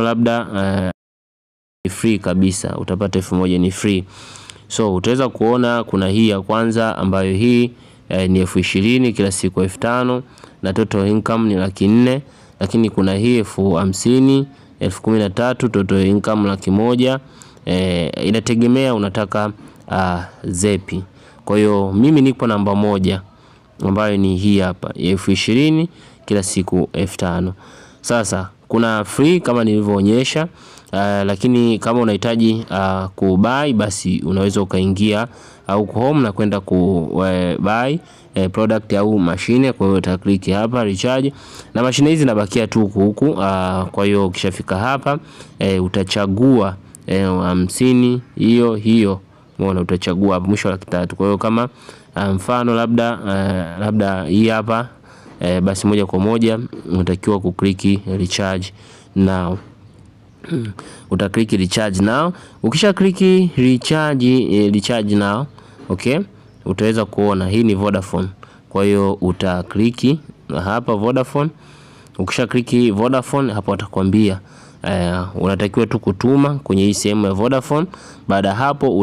labda ni free kabisa, utapata 1000 ni free. So utaweza kuona kuna hii ya kwanza ambayo hii ni 20,000 kila siku 5,000 na total income ni 400,000. Lakini kuna hii 50,000 13,000 total income 100,000. Inategemea unataka zepi. Kwa hiyo mimi nipo namba 1 ambayo ni hii hapa 20,000 kila siku 5,000. Sasa kuna free kama nilivyoonyesha, lakini kama unahitaji kubuy basi unaweza ukaingia au home na kwenda kubuy product au mashine. Kwa hiyo utaklik hapa recharge na mashine hizi zinabakia tu huku. Kwa hiyo ukishafika hapa utachagua 50 hiyo umeona, utachagua hapo mwisho wa 3. Kwa hiyo kama mfano labda hii hapa basi moja kwa moja unatakiwa kukliki recharge now. Utakliki recharge now. Ukisha kliki recharge now, okay, utaweza kuona hii ni Vodafone. Kwa hiyo utakliki hapa Vodafone. Ukisha kliki Vodafone hapo atakwambia unatakiwa tu kutuma kwenye hii sehemu ya Vodafone. Baada hapo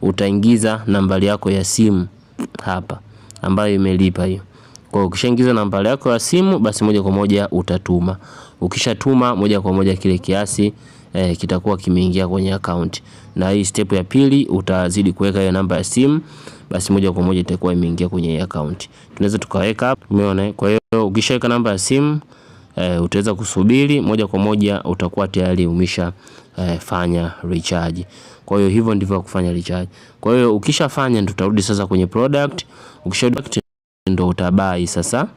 utaingiza nambari yako ya simu hapa ambayo imelipa hiyo. Kwa hiyo ukishaingiza nambari yako ya simu basi moja kwa moja utatuma. Ukishatuma moja kwa moja kile kiasi kitakuwa kimeingia kwenye account. Na hii step ya pili utazidi kuweka hiyo namba ya simu, basi moja kwa moja itakuwa imeingia kwenye account. Tunaweza tukaweka hapo, umeona. Kwa hiyo ukishaweka namba ya simu utaweza kusubiri, moja kwa moja utakuwa tayari umesha fanya recharge. Kwa hiyo hivyo ndivyo kufanya recharge. Kwa hiyo ukishafanya tutarudi sasa kwenye product. Ukisharudi ndo utabai sasa.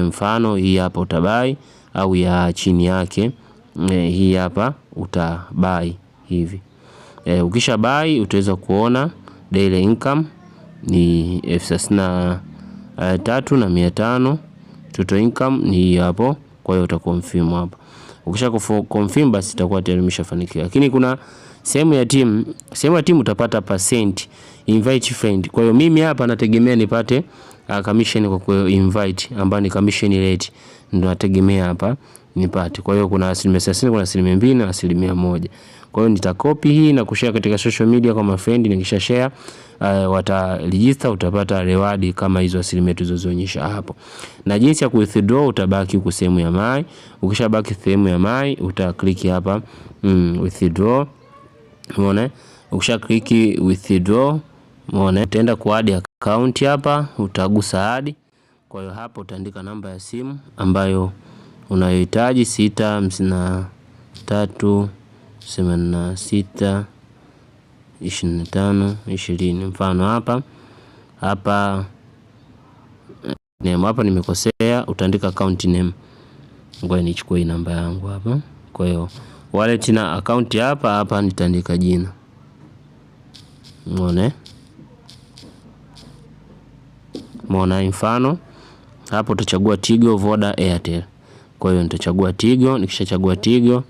Mfano hii hapa utabai, au ya chini yake hii hapa utabai hivi. Ukisha buy utaweza kuona daily income ni 33,500. Total income ni hapo. Kwa hiyo utaconfirm hapo. Ukisha confirm basi itakuwa tayari umeshafanikiwa. Lakini kuna sehemu ya team utapata percent invite friend. Kwa hiyo mimi hapa nategemea nipate commission kwa invite ambayo ni commission rate, ndio nategemea hapa nipate. Kwa hiyo kuna 30%, kuna 2% na 1%. Kwa hiyo nitakopi hii na kushare katika social media kwa my friend. Nikisha share wataregister, utapata reward kama hizo 1% tulizoonyesha hapo. Na jinsi ya withdraw utabaki huko sehemu ya my. Ukishabaki sehemu ya my utaklik hapa withdraw. Umeona? Ukisha click withdraw, umeona, utaenda ku add account hapa, utagusa add. Kwa hiyo hapo utaandika namba ya simu ambayo unayohitaji 653862520. Mfano hapa name hapa nimekosea, utaandika account name. Ngoja nichukue hii namba yangu hapa. Kwa hiyo wallet na account hapa nitaandika jina. Umeona mfano hapo utachagua Tigo, Voda, Airtel. Kwa hiyo nitachagua Tigo. Nikishachagua Tigo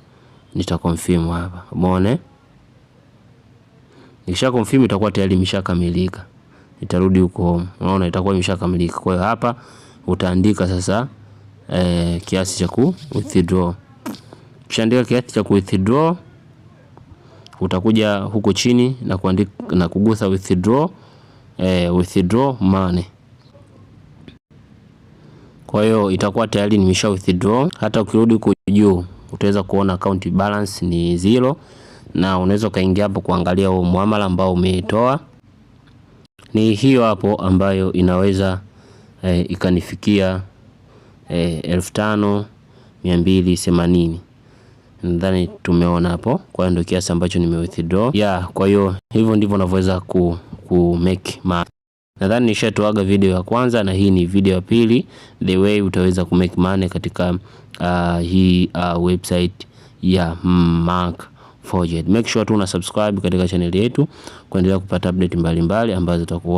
nitaconfirm hapa. Umeona? Nikisha confirm itakuwa tayari imeshakamilika. Nitarudi huko home. Unaona itakuwa imeshakamilika. Kwa hiyo hapa utaandika sasa kiasi cha ku withdraw. Ukishaandika kiasi cha ku withdraw utakuja huko chini na kuandika na kugusa withdraw money. Kwa hiyo itakuwa tayari nimesha withdraw. Hata ukirudi huko juu utaweza kuona account balance ni 0, na unaweza kaingia hapo kuangalia huo muamala ambao umetoa. Ni hiyo hapo ambayo inaweza ikanifikia 5,280. Nadhani tumeona hapo. Kwa hiyo ndio kiasi ambacho nimewithdraw. Kwa hiyo hivyo ndivyo unavyoweza ku make money. Nadhani nishatoaga video ya kwanza na hii ni video ya pili, the way utaweza ku make money katika hii website ya Mark4Jet. Make sure tu una subscribe katika channel yetu kuendelea kupata update mbalimbali ambazo tutakuwa